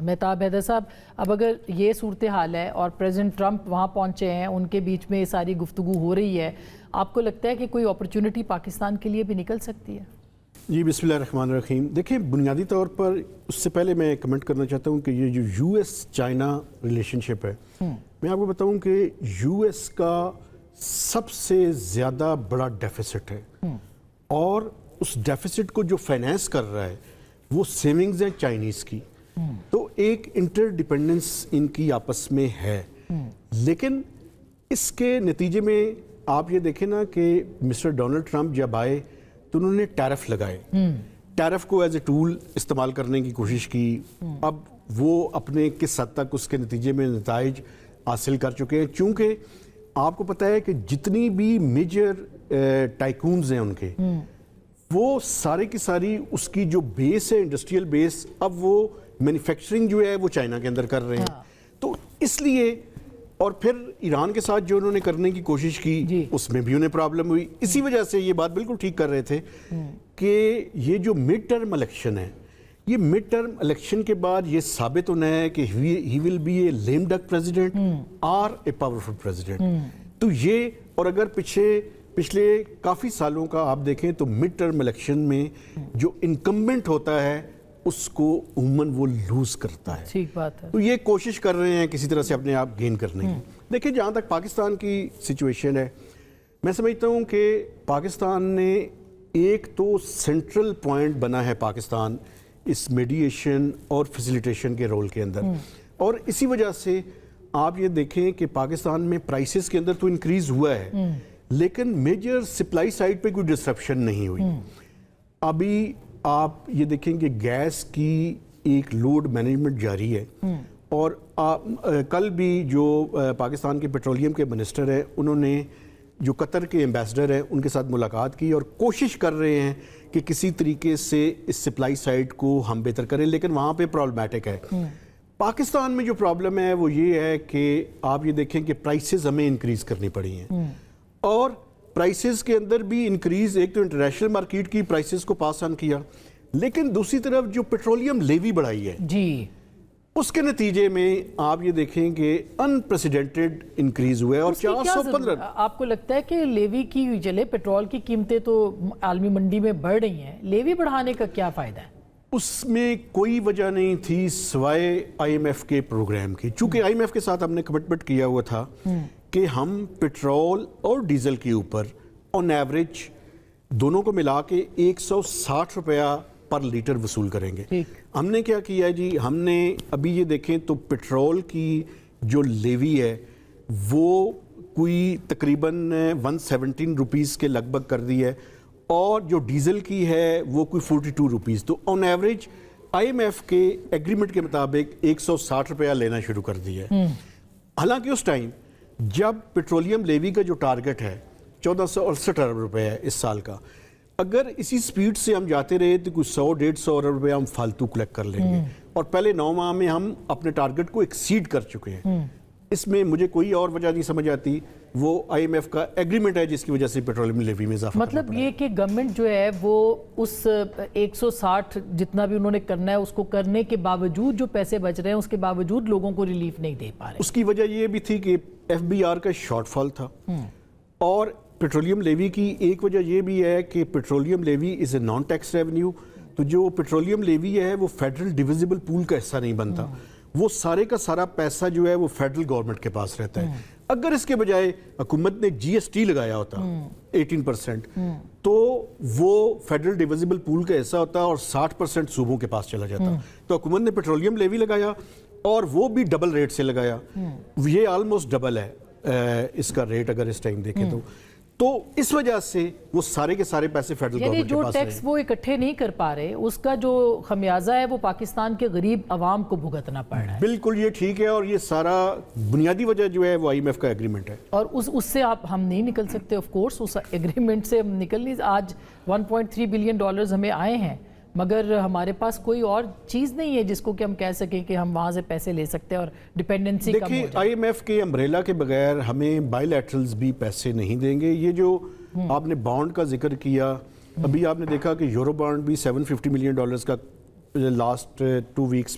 مہتاب حیدر صاحب، اب اگر یہ صورتحال ہے اور پریزیڈنٹ ٹرمپ وہاں پہنچے ہیں، ان کے بیچ میں ساری گفتگو ہو رہی ہے، آپ کو لگتا ہے کہ کوئی اپرچونٹی پاکستان کے لیے بھی نکل سکتی ہے؟ جی بسم اللہ الرحمن الرحیم. دیکھیں بنیادی طور پر اس سے پہلے میں کمنٹ کرنا چاہتا ہوں کہ یہ جو یو ایس چائنا ریلیشن شپ ہے، میں آپ کو بتاؤں کہ یو ایس کا سب سے زیادہ بڑا ڈیفیسٹ ہے، اور اس ڈیفیسٹ کو جو فائنینس کر رہا ہے وہ سیونگز ہیں چائنیز کی. تو ایک انٹر ڈیپینڈنس ان کی آپس میں ہے. لیکن اس کے نتیجے میں آپ یہ دیکھیں نا کہ مسٹر ڈونلڈ ٹرمپ جب آئے تو انہوں نے ٹیرف لگائے، ٹیرف کو ایز اے ٹول استعمال کرنے کی کوشش کی. اب وہ اپنے کس حد تک اس کے نتیجے میں نتائج حاصل کر چکے ہیں، چونکہ آپ کو پتہ ہے کہ جتنی بھی میجر ٹائکونز ہیں ان کے، وہ سارے کی ساری اس کی جو بیس ہے انڈسٹریل بیس، اب وہ مینوفیکچرنگ جو ہے وہ چائنا کے اندر کر رہے ہیں. تو اس لیے اور پھر ایران کے ساتھ جو انہوں نے کرنے کی کوشش کی اس میں بھی انہیں پرابلم ہوئی. اسی وجہ سے یہ بات بالکل ٹھیک کر رہے تھے کہ یہ جو مڈ ٹرم الیکشن ہے، یہ مڈ ٹرم الیکشن کے بعد یہ ثابت ہونا ہے کہ ہی ول بی اے لیم ڈک پریزیڈنٹ اور اے پاورفل پریزیڈنٹ. تو یہ، اور اگر پچھلے کافی سالوں کا آپ دیکھیں تو مڈ ٹرم الیکشن میں جو انکمبنٹ ہوتا ہے اس کو عموماً وہ لوز کرتا ہے. ٹھیک بات ہے. تو یہ کوشش کر رہے ہیں کسی طرح سے اپنے آپ گین کرنے کی. دیکھیں جہاں تک پاکستان کی سچویشن ہے، میں سمجھتا ہوں کہ پاکستان نے ایک تو سینٹرل پوائنٹ بنا ہے پاکستان اس میڈیشن اور فیسیلیٹیشن کے رول کے اندر. اور اسی وجہ سے آپ یہ دیکھیں کہ پاکستان میں پرائسز کے اندر تو انکریز ہوا ہے، لیکن میجر سپلائی سائڈ پہ کوئی ڈسرپشن نہیں ہوئی. ابھی آپ یہ دیکھیں کہ گیس کی ایک لوڈ مینجمنٹ جاری ہے، اور کل بھی جو پاکستان کے پیٹرولیم کے منسٹر ہیں انہوں نے جو قطر کے ایمبیسڈر ہیں ان کے ساتھ ملاقات کی اور کوشش کر رہے ہیں کہ کسی طریقے سے اس سپلائی سائڈ کو ہم بہتر کریں. لیکن وہاں پہ پرابلمیٹک ہے. پاکستان میں جو پرابلم ہے وہ یہ ہے کہ آپ یہ دیکھیں کہ پرائسز ہمیں انکریز کرنی پڑی ہیں، اور پرائسز کے اندر بھی انکریز، ایک تو انٹرنیشنل مارکیٹ کی پرائسز کو پاس آن کیا، لیکن دوسری طرف جو پیٹرولیم لیوی بڑھائی ہے اس کے نتیجے میں آپ یہ دیکھیں کہ انپریسیڈنٹڈ انکریز ہوئے اور 415. آپ کو لگتا ہے کہ لیوی کی چلے پیٹرول کی قیمتیں تو عالمی منڈی میں بڑھ رہی ہیں، لیوی بڑھانے کا کیا فائدہ ہے؟ اس میں کوئی وجہ نہیں تھی سوائے آئی ایم ایف کے پروگرام کی. چونکہ آئی ایم ایف کے ساتھ ہم نے کمٹمنٹ کیا ہوا تھا کہ ہم پیٹرول اور ڈیزل کے اوپر آن ایوریج دونوں کو ملا کے 160 روپیہ پر لیٹر وصول کریں گے. ہم نے کیا کیا جی، ہم نے ابھی یہ دیکھیں تو پیٹرول کی جو لیوی ہے وہ کوئی تقریباً 117 روپیز کے لگ بھگ کر دی ہے، اور جو ڈیزل کی ہے وہ کوئی 42 روپیز. تو on average I M F کے ایگریمنٹ کے مطابق 160 روپیہ لینا شروع کر دی ہے. حالانکہ اس ٹائم جب پیٹرولیم لیوی کا جو ٹارگٹ ہے 1468 ارب روپے ہے اس سال کا، اگر اسی سپیڈ سے ہم جاتے رہے تو کوئی 100-150 ارب روپے ہم فالتو کلیکٹ کر لیں گے، اور پہلے 9 ماہ میں ہم اپنے ٹارگٹ کو ایکسیڈ کر چکے ہیں. اس میں مجھے کوئی اور وجہ نہیں سمجھ آتی، وہ آئی ایم ایف کا ایگریمنٹ ہے جس کی وجہ سے پیٹرولیم لیوی میں اضافہ. مطلب یہ کہ گورنمنٹ جو ہے وہ اس 160 جتنا بھی انہوں نے کرنا ہے اس کو کرنے کے باوجود جو پیسے بچ رہے ہیں اس کے باوجود لوگوں کو ریلیف نہیں دے پا رہے. اس کی وجہ یہ بھی تھی کہ ایف بی آر کا شارٹ فال تھا، اور پیٹرولیم لیوی کی ایک وجہ یہ بھی ہے کہ پیٹرولیم لیوی از اے نان ٹیکس ریونیو. تو جو پیٹرولیم لیوی ہے وہ فیڈرل ڈیویزیبل پول کا حصہ نہیں بنتا، وہ سارے کا سارا پیسہ جو ہے وہ فیڈرل گورنمنٹ کے پاس رہتا ہے. اگر اس کے بجائے حکومت نے جی ایس ٹی لگایا ہوتا 18%، تو وہ فیڈرل ڈیویزیبل پول کا حصہ ہوتا اور 60% صوبوں کے پاس چلا جاتا. تو حکومت نے پیٹرولیم لیوی لگایا اور وہ بھی ڈبل ریٹ سے لگایا. یہ آلموسٹ ڈبل ہے اس کا ریٹ اگر اس ٹائم دیکھیں تو اس وجہ سے وہ سارے کے سارے پیسے فیڈرل گورنمنٹ کے پاس جو ٹیکس وہ اکٹھے نہیں کر پا رہے اس کا جو خمیازہ ہے وہ پاکستان کے غریب عوام کو بھگتنا پڑ رہا ہے. بالکل یہ ٹھیک ہے، اور یہ سارا بنیادی وجہ جو ہے وہ آئی ایم ایف کا ایگریمنٹ ہے، اور اس سے ہم نہیں نکل سکتے. آف کورس اس ایگریمنٹ سے ہم نکل نہیں. آج 1.3 بلین ڈالرز ہمیں آئے ہیں، مگر ہمارے پاس کوئی اور چیز نہیں ہے جس کو کہ ہم کہہ سکیں کہ ہم وہاں سے پیسے لے سکتے ہیں اور ڈیپینڈنسی کم ہو جائے. دیکھیں آئی ایم ایف کے امبریلا کے بغیر ہمیں بائی لیٹرلز بھی پیسے نہیں دیں گے. یہ جو آپ نے بانڈ کا ذکر کیا، ابھی آپ نے دیکھا کہ یورو بانڈ بھی $750 ملین کا لاسٹ 2 ویکس